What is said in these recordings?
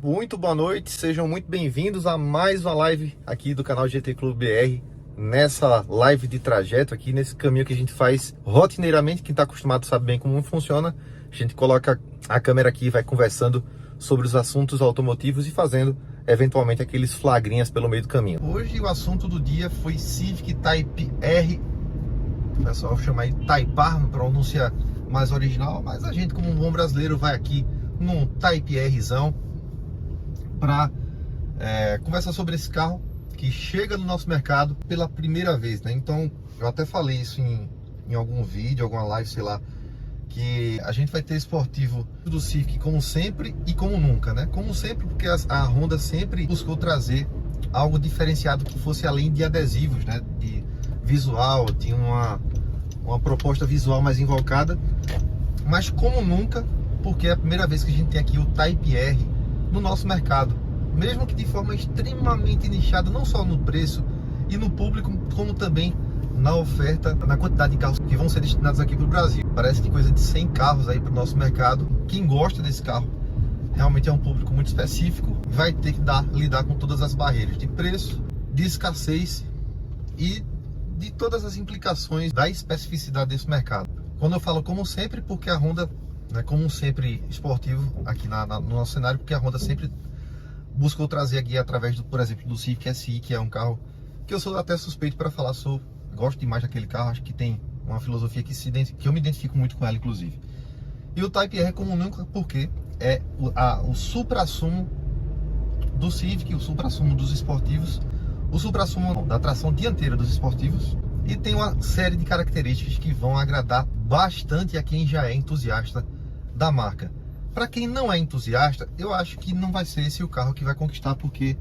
Muito boa noite, sejam muito bem-vindos a mais uma live aqui do canal GT Clube BR. Nessa live de trajeto aqui, nesse caminho que a gente faz rotineiramente, quem está acostumado sabe bem como funciona. A gente coloca a câmera aqui e vai conversando sobre os assuntos automotivos e fazendo eventualmente aqueles flagrinhas pelo meio do caminho. Hoje o assunto do dia foi Civic Type R, o pessoal chama aí Type R, pronúncia mais original, mas a gente, como um bom brasileiro, vai aqui num Type Rzão para conversar sobre esse carro que chega no nosso mercado pela primeira vez, né? Então, eu até falei isso em algum vídeo, alguma live, sei lá, que a gente vai ter esportivo do Civic como sempre e como nunca, né? Como sempre, porque a Honda sempre buscou trazer algo diferenciado que fosse além de adesivos, né? De visual, tinha uma proposta visual mais invocada, mas como nunca, porque é a primeira vez que a gente tem aqui o Type R no nosso mercado, mesmo que de forma extremamente nichada, não só no preço e no público, como também na oferta, na quantidade de carros que vão ser destinados aqui para o Brasil. Parece que coisa de 100 carros aí para o nosso mercado. Quem gosta desse carro realmente é um público muito específico, vai ter que lidar com todas as barreiras de preço, de escassez e de todas as implicações da especificidade desse mercado. Quando eu falo como sempre, porque a Honda, né, como sempre esportivo aqui no nosso cenário, porque a Honda sempre buscou trazer aqui através, por exemplo, do Civic SI, que é um carro que eu sou até suspeito para falar, gosto demais daquele carro, acho que tem uma filosofia que eu me identifico muito com ela, inclusive. E o Type R como nunca, porque é o suprassumo do Civic, o suprassumo dos esportivos, o suprassumo da tração dianteira dos esportivos, e tem uma série de características que vão agradar bastante a quem já é entusiasta da marca. Para quem não é entusiasta, eu acho que não vai ser esse o carro que vai conquistar, porque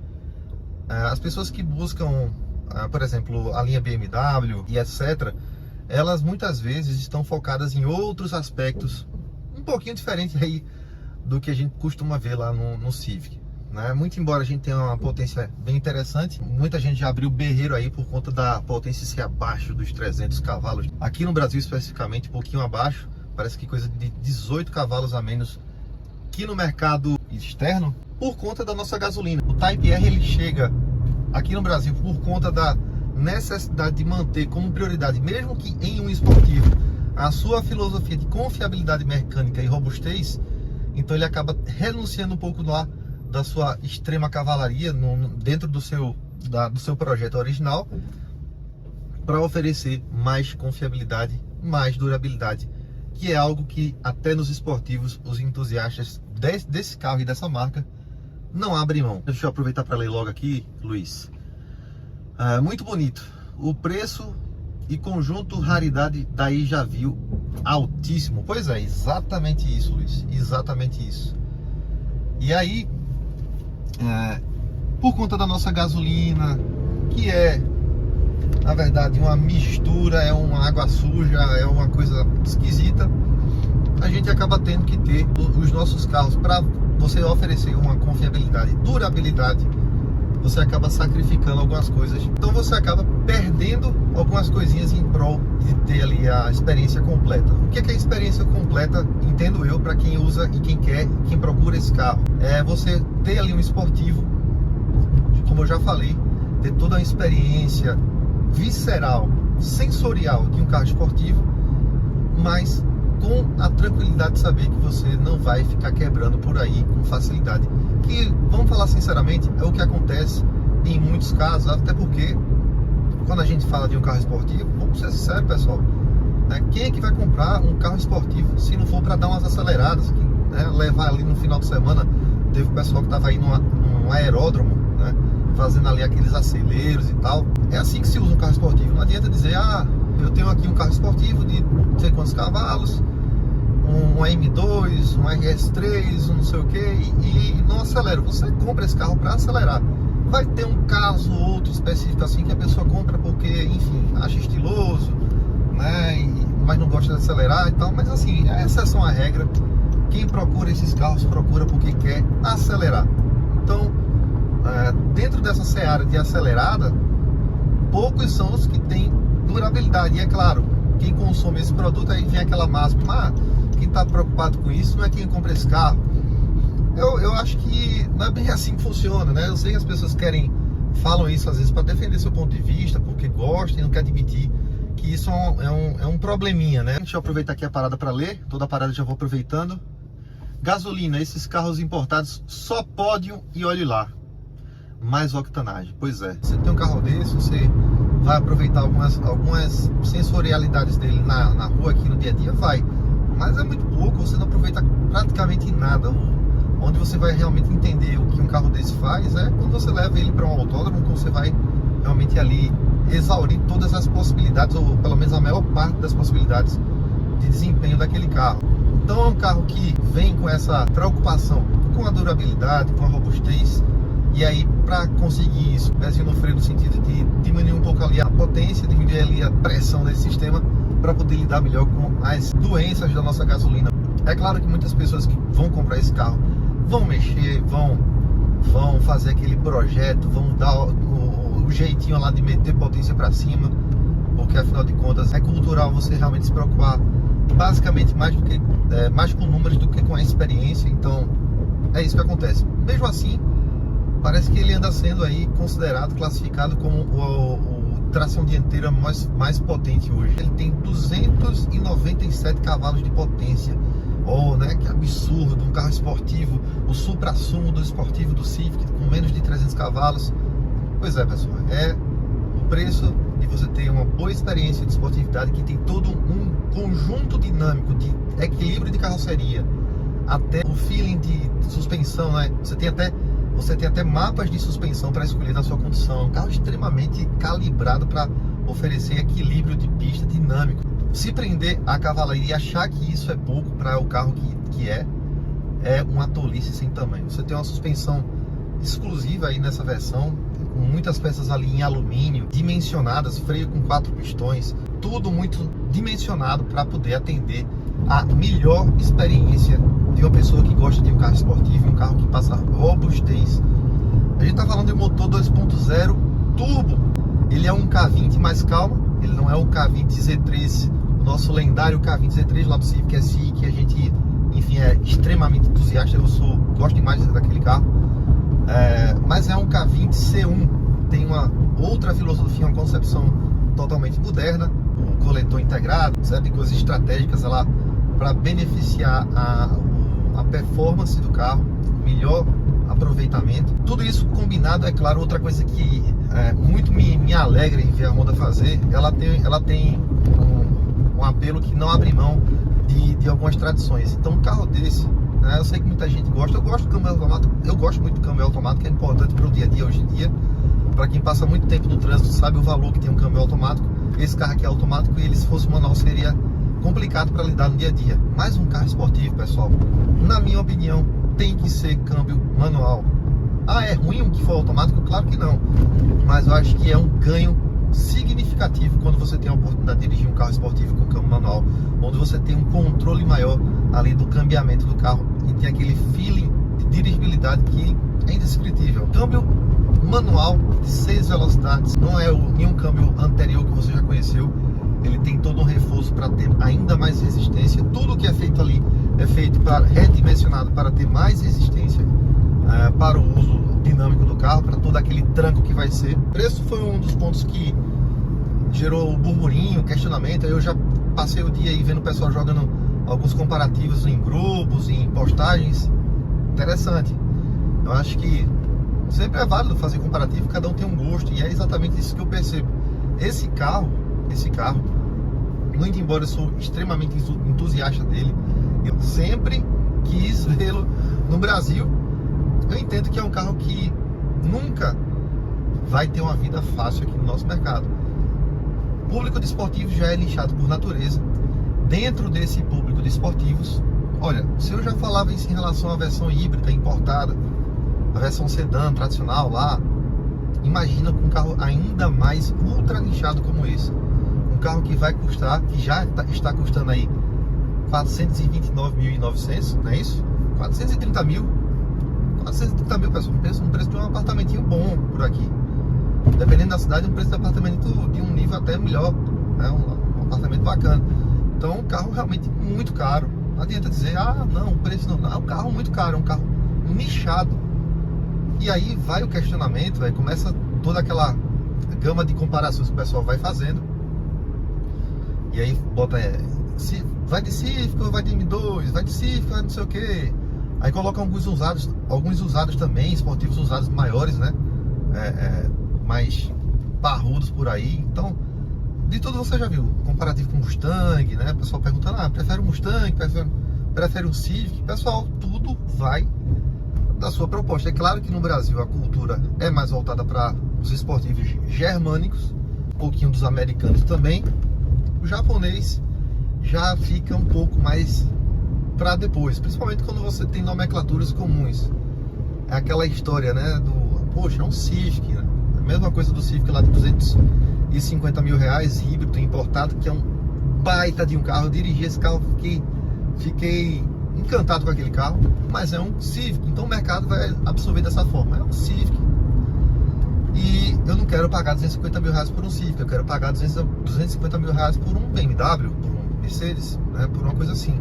as pessoas que buscam, por exemplo, a linha BMW e etc., elas muitas vezes estão focadas em outros aspectos um pouquinho diferentes aí do que a gente costuma ver lá no Civic, né? Muito embora a gente tenha uma potência bem interessante, muita gente já abriu berreiro aí por conta da potência ser abaixo dos 300 cavalos. Aqui no Brasil especificamente, um pouquinho abaixo, parece que coisa de 18 cavalos a menos que no mercado externo, por conta da nossa gasolina. O Type R ele chega aqui no Brasil por conta da necessidade de manter como prioridade, mesmo que em um esportivo, a sua filosofia de confiabilidade mecânica e robustez. Então ele acaba renunciando um pouco lá da sua extrema cavalaria dentro do seu projeto original, para oferecer mais confiabilidade, mais durabilidade, que é algo que até nos esportivos os entusiastas desse carro e dessa marca não abrem mão. Deixa eu aproveitar para ler logo aqui, Luiz. Muito bonito. O preço e conjunto raridade daí já viu altíssimo. Pois é, exatamente isso, Luiz. Exatamente isso. E aí, por conta da nossa gasolina, que é, na verdade, uma mistura, é uma água suja, é uma coisa esquisita, a gente acaba tendo que ter os nossos carros, para você oferecer uma confiabilidade, durabilidade, você acaba sacrificando algumas coisas. Então você acaba perdendo algumas coisinhas em prol de ter ali a experiência completa. O que é a experiência completa, entendo eu, para quem usa e quem quer, quem procura esse carro? É você ter ali um esportivo, como eu já falei, ter toda a experiência visceral, sensorial de um carro esportivo, mas com a tranquilidade de saber que você não vai ficar quebrando por aí com facilidade. Que, vamos falar sinceramente, é o que acontece em muitos casos, até porque quando a gente fala de um carro esportivo, vamos ser sinceros, pessoal, né? Quem é que vai comprar um carro esportivo se não for para dar umas aceleradas, né? Levar ali no final de semana? Teve o pessoal que estava aí num aeródromo, né? Fazendo ali aqueles aceleros e tal. É assim que se usa um carro esportivo. Não adianta dizer, eu tenho aqui um carro esportivo de não sei quantos cavalos, um M2, um RS3, um não sei o que, e não acelera. Você compra esse carro para acelerar. Vai ter um caso ou outro específico assim que a pessoa compra porque, enfim, acha estiloso, né? Mas não gosta de acelerar e tal. Mas assim, é exceção à regra. Quem procura esses carros procura porque quer acelerar. Então, dentro dessa seara de acelerada, poucos são os que têm durabilidade. E é claro, quem consome esse produto, aí vem aquela máxima, quem está preocupado com isso não é quem compra esse carro, Eu acho que não é bem assim que funciona, né? Eu sei que as pessoas falam isso às vezes para defender seu ponto de vista, porque gostam e não quer admitir que isso é um probleminha, né? Deixa eu aproveitar aqui a parada para ler, toda a parada já vou aproveitando. Gasolina, esses carros importados só pódio e olhe lá, mais octanagem. Pois é, você tem um carro desse, você vai aproveitar algumas sensorialidades dele na rua aqui no dia a dia, vai, mas é muito pouco, você não aproveita praticamente nada. Onde você vai realmente entender o que um carro desse faz é quando você leva ele para um autódromo, então você vai realmente ali exaurir todas as possibilidades, ou pelo menos a maior parte das possibilidades de desempenho daquele carro. Então é um carro que vem com essa preocupação com a durabilidade, com a robustez, e aí para conseguir isso, pezinho no freio no sentido de diminuir um pouco ali a potência, diminuir ali a pressão desse sistema para poder lidar melhor com as doenças da nossa gasolina. É claro que muitas pessoas que vão comprar esse carro vão mexer, vão fazer aquele projeto, vão dar o jeitinho lá de meter potência para cima, porque afinal de contas é cultural você realmente se preocupar basicamente mais com números do que com a experiência. Então é isso que acontece. Mesmo assim, parece que ele anda sendo aí considerado, classificado como o tração dianteira mais potente hoje. Ele tem 297 cavalos de potência. Né? Que absurdo, um carro esportivo, o supra-sumo do esportivo do Civic, com menos de 300 cavalos. Pois é, pessoal, é o preço de você ter uma boa experiência de esportividade, que tem todo um conjunto dinâmico de equilíbrio de carroceria, até o feeling de suspensão, né? Você tem até mapas de suspensão para escolher na sua condição. Um carro extremamente calibrado para oferecer equilíbrio de pista dinâmico. Se prender a cavalaria e achar que isso é pouco para o carro que é uma tolice sem tamanho. Você tem uma suspensão exclusiva aí nessa versão, com muitas peças ali em alumínio, dimensionadas, freio com 4 pistões, tudo muito dimensionado para poder atender a melhor experiência de uma pessoa que gosta de um carro esportivo, um carro que passa robustez. A gente está falando de um motor 2.0 turbo, ele é um K20 mais calmo, ele não é o K20 Z3, o nosso lendário K20 Z3 lá do Civic SI, que a gente, enfim, é extremamente entusiasta. Eu gosto demais daquele carro, mas é um K20 C1, tem uma outra filosofia, uma concepção totalmente moderna, o coletor integrado, certo? Coisas estratégicas lá para beneficiar a performance do carro, melhor aproveitamento. Tudo isso combinado, é claro, outra coisa que muito me alegra em ver a Honda fazer, ela tem um apelo que não abre mão de algumas tradições. Então um carro desse, né, eu sei que muita gente gosta, eu gosto do câmbio automático, eu gosto muito do câmbio automático, é importante para o dia a dia hoje em dia. Para quem passa muito tempo no trânsito sabe o valor que tem um câmbio automático. Esse carro aqui é automático, e ele, se fosse manual, seria complicado para lidar no dia a dia. Mas um carro esportivo, pessoal, na minha opinião, tem que ser câmbio manual. É ruim um que for automático? Claro que não, mas eu acho que é um ganho significativo quando você tem a oportunidade de dirigir um carro esportivo com câmbio manual, onde você tem um controle maior ali do cambiamento do carro e tem aquele feeling de dirigibilidade que é indescritível. Câmbio manual de 6 velocidades, não é nenhum câmbio anterior que você já conheceu. Ele tem todo um reforço para ter ainda mais resistência. Tudo que é feito ali é feito redimensionado para ter mais resistência para o uso dinâmico do carro, para todo aquele tranco que vai ser. O preço foi um dos pontos que gerou burburinho, questionamento. Eu já passei o dia aí vendo o pessoal jogando alguns comparativos em grupos, em postagens. Interessante. Eu acho que sempre é válido fazer comparativo, cada um tem um gosto, e é exatamente isso que eu percebo. Esse carro, muito embora eu sou extremamente entusiasta dele, eu sempre quis vê-lo no Brasil. Eu entendo que é um carro que nunca vai ter uma vida fácil aqui no nosso mercado. O público de esportivos já é nichado por natureza. Dentro desse público de esportivos, olha, se eu já falava isso em relação à versão híbrida importada, a versão sedã tradicional lá, imagina com um carro ainda mais ultra nichado como esse. Um carro que vai custar, que já está custando aí 429.900, não é isso? 430 mil, pessoal, um preço de um apartamentinho bom por aqui. Dependendo da cidade, um preço de apartamento de um nível até melhor, né? Um apartamento bacana. Então, um carro realmente muito caro. Não adianta dizer, não, o preço não. É um carro muito caro, é um carro nichado. E aí vai o questionamento, aí começa toda aquela gama de comparações que o pessoal vai fazendo. E aí bota, vai de Civic, vai de M2, vai de Civic, vai não sei o que. Aí coloca alguns usados também, esportivos usados maiores, né? Mais parrudos por aí. Então, de tudo você já viu. Comparativo com o Mustang, né? O pessoal perguntando, prefere o Mustang, prefere o Civic. Pessoal, tudo vai da sua proposta. É claro que no Brasil a cultura é mais voltada para os esportivos germânicos, um pouquinho dos americanos também. O japonês já fica um pouco mais para depois, principalmente quando você tem nomenclaturas comuns. É aquela história, né, poxa, é um Civic, né? A mesma coisa do Civic lá de 250 mil reais, híbrido, importado, que é um baita de um carro. Eu dirigi esse carro, fiquei encantado com aquele carro, mas é um Civic, então o mercado vai absorver dessa forma. É um Civic e eu não quero pagar 250 mil reais por um Civic, eu quero pagar 250 mil reais por um BMW, por um Mercedes, né, por uma coisa assim.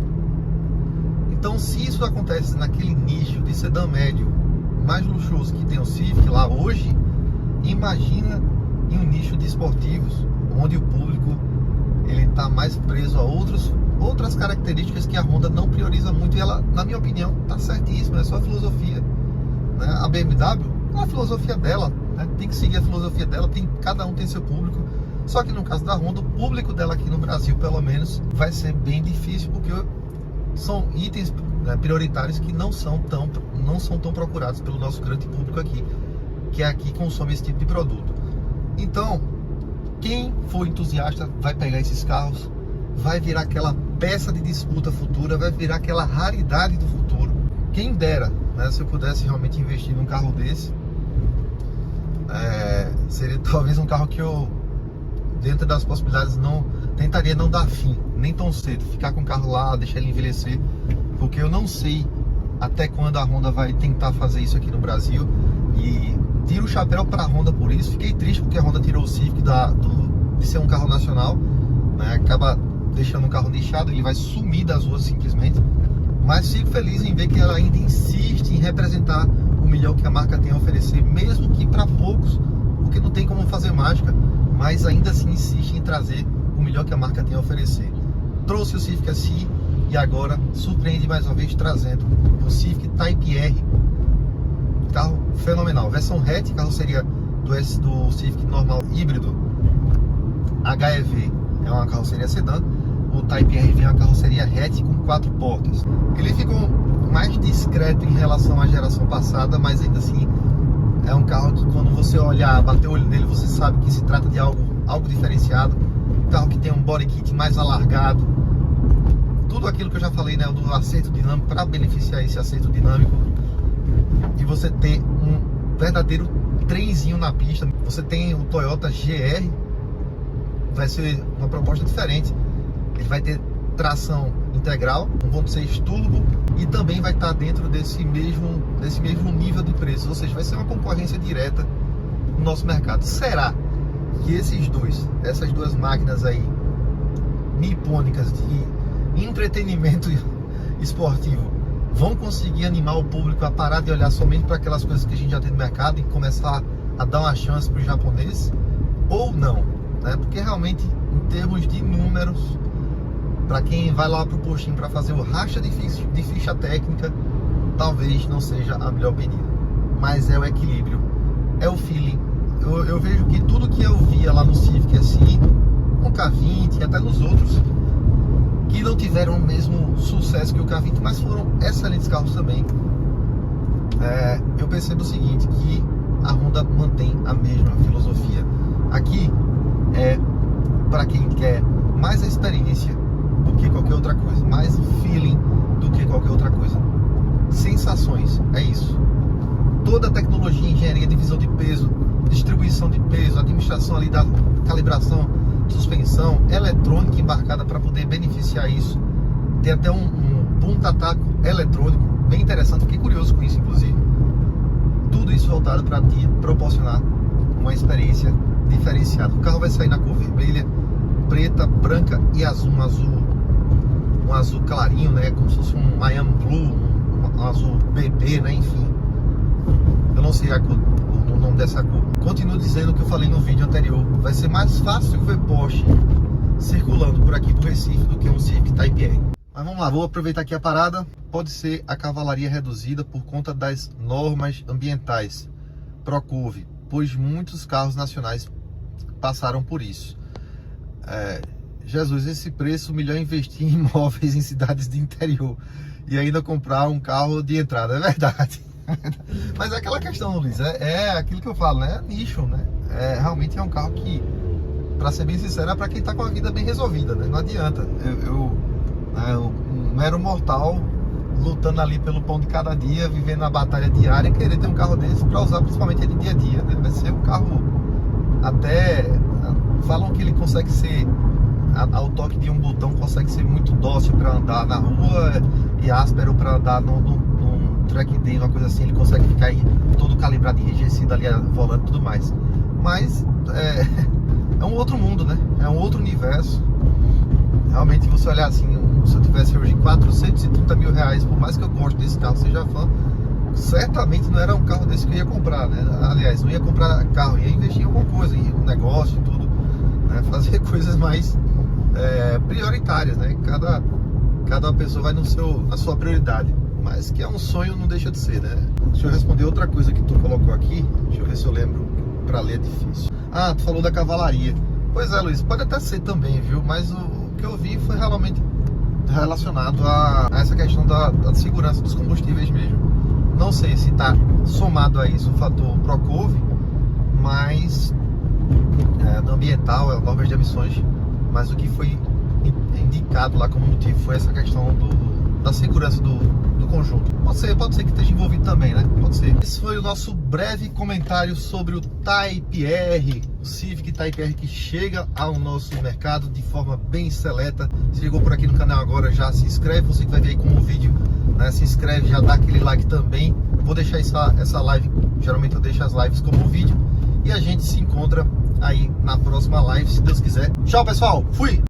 Então, se isso acontece naquele nicho de sedã médio mais luxuoso que tem o Civic lá hoje, imagina em um nicho de esportivos, onde o público ele está mais preso a outras características que a Honda não prioriza muito. E ela, na minha opinião, está certíssima, é só a filosofia, né? A BMW, é a filosofia dela, né? Tem que seguir a filosofia dela, cada um tem seu público. Só que no caso da Honda, o público dela aqui no Brasil, pelo menos, vai ser bem difícil, porque são itens, né, prioritários que não são tão procurados pelo nosso grande público aqui, que aqui consome esse tipo de produto. Então, quem for entusiasta vai pegar esses carros, vai virar aquela peça de disputa futura, vai virar aquela raridade do futuro. Quem dera, né, se eu pudesse realmente investir num carro desse, seria talvez um carro que eu, dentro das possibilidades, tentaria não dar fim, nem tão cedo, ficar com o carro lá, deixar ele envelhecer, porque eu não sei até quando a Honda vai tentar fazer isso aqui no Brasil. E tiro o chapéu para a Honda por isso. Fiquei triste porque a Honda tirou o Civic de ser um carro nacional, né? Acaba deixando um carro nichado, ele vai sumir das ruas simplesmente. Mas fico feliz em ver que ela ainda insiste em representar o melhor que a marca tem a oferecer, mesmo que para poucos, porque não tem como fazer mágica, mas ainda assim insiste em trazer o melhor que a marca tem a oferecer. Trouxe o Civic SI e agora surpreende mais uma vez trazendo o Civic Type R, carro fenomenal. Versão hatch, carroceria do Civic normal híbrido HEV é uma carroceria sedã. O Type R vem uma carroceria hatch com 4 portas. Ele ficou mais discreto em relação à geração passada, mas ainda assim é um carro que, quando você olhar, bater o olho nele, você sabe que se trata de algo diferenciado. Um carro que tem um body kit mais alargado, tudo aquilo que eu já falei, né, do acerto dinâmico, para beneficiar esse acerto dinâmico e você ter um verdadeiro trenzinho na pista. Você tem o Toyota GR, vai ser uma proposta diferente. Ele vai ter tração integral, 1.6 turbo, e também vai estar dentro desse mesmo nível de preço, ou seja, vai ser uma concorrência direta no nosso mercado. Será que essas duas máquinas aí nipônicas de entretenimento esportivo vão conseguir animar o público a parar de olhar somente para aquelas coisas que a gente já tem no mercado e começar a dar uma chance para os japoneses, ou não, né? Porque realmente, em termos de números, para quem vai lá pro postinho para fazer o racha de ficha técnica, talvez não seja a melhor pedida, mas é o equilíbrio, é o feeling. Eu vejo que tudo que eu via lá no Civic SI, no K20 e até nos outros, que não tiveram o mesmo sucesso que o K20, mas foram excelentes carros também, eu percebo o seguinte, que a Honda mantém a mesma filosofia. Aqui é para quem quer mais a experiência do que qualquer outra coisa, mais feeling do que qualquer outra coisa, sensações, é isso. Toda a tecnologia, engenharia, divisão de peso, distribuição de peso, administração ali da calibração, suspensão, eletrônica embarcada para poder beneficiar isso. Tem até um ponta-taco eletrônico, bem interessante, fiquei curioso com isso inclusive. Tudo isso voltado para te proporcionar uma experiência diferenciada. O carro vai sair na cor vermelha, preta, branca e azul, um azul clarinho, né, como se fosse um Miami Blue, um azul bebê, né? Enfim, eu não sei o nome dessa cor. Continuo dizendo o que eu falei no vídeo anterior, vai ser mais fácil ver Porsche circulando por aqui pro Recife do que um Civic Type R. Mas vamos lá, vou aproveitar aqui a parada. Pode ser a cavalaria reduzida por conta das normas ambientais Procurve, pois muitos carros nacionais passaram por isso. Jesus, esse preço, melhor investir em imóveis em cidades de interior e ainda comprar um carro de entrada, é verdade. Mas é aquela questão, Luiz, é aquilo que eu falo, né? É nicho, né? Realmente é um carro que, pra ser bem sincero, é pra quem tá com a vida bem resolvida, né? Não adianta. Um mero mortal lutando ali pelo pão de cada dia, vivendo a batalha diária, querer ter um carro desse pra usar principalmente ele dia a dia, né? Vai ser um carro, até falam que ele consegue ser, ao toque de um botão, consegue ser muito dócil para andar na rua e áspero para andar num track day, uma coisa assim. Ele consegue ficar todo calibrado, enrijecido ali, volante e tudo mais. Mas é um outro mundo, né? É um outro universo. Realmente, você olhar assim, se eu tivesse hoje 430 mil reais, por mais que eu goste desse carro, seja fã, certamente não era um carro desse que eu ia comprar, né? Aliás, não ia comprar carro, ia investir em alguma coisa, em um negócio e tudo, né? Fazer coisas mais prioritárias, né? Cada pessoa vai na sua prioridade, mas que é um sonho, não deixa de ser, né? Deixa eu responder outra coisa que tu colocou aqui, deixa eu ver se eu lembro, pra ler é difícil. Ah, tu falou da cavalaria. Pois é, Luiz, pode até ser também, viu? Mas o que eu vi foi realmente relacionado a essa questão da segurança dos combustíveis mesmo. Não sei se está somado a isso o fator Procurve, mas do ambiental, normas de emissões, mas o que foi indicado lá como motivo foi essa questão da segurança do conjunto. Pode ser que esteja envolvido também, né? Pode ser. Esse foi o nosso breve comentário sobre o Type R, o Civic Type R, que chega ao nosso mercado de forma bem seleta. Se chegou por aqui no canal agora, já se inscreve. Você que vai ver aí como o vídeo, né? Se inscreve, já dá aquele like também. Vou deixar essa live, geralmente eu deixo as lives como vídeo. E a gente se encontra aí na próxima live, se Deus quiser. Tchau, pessoal. Fui!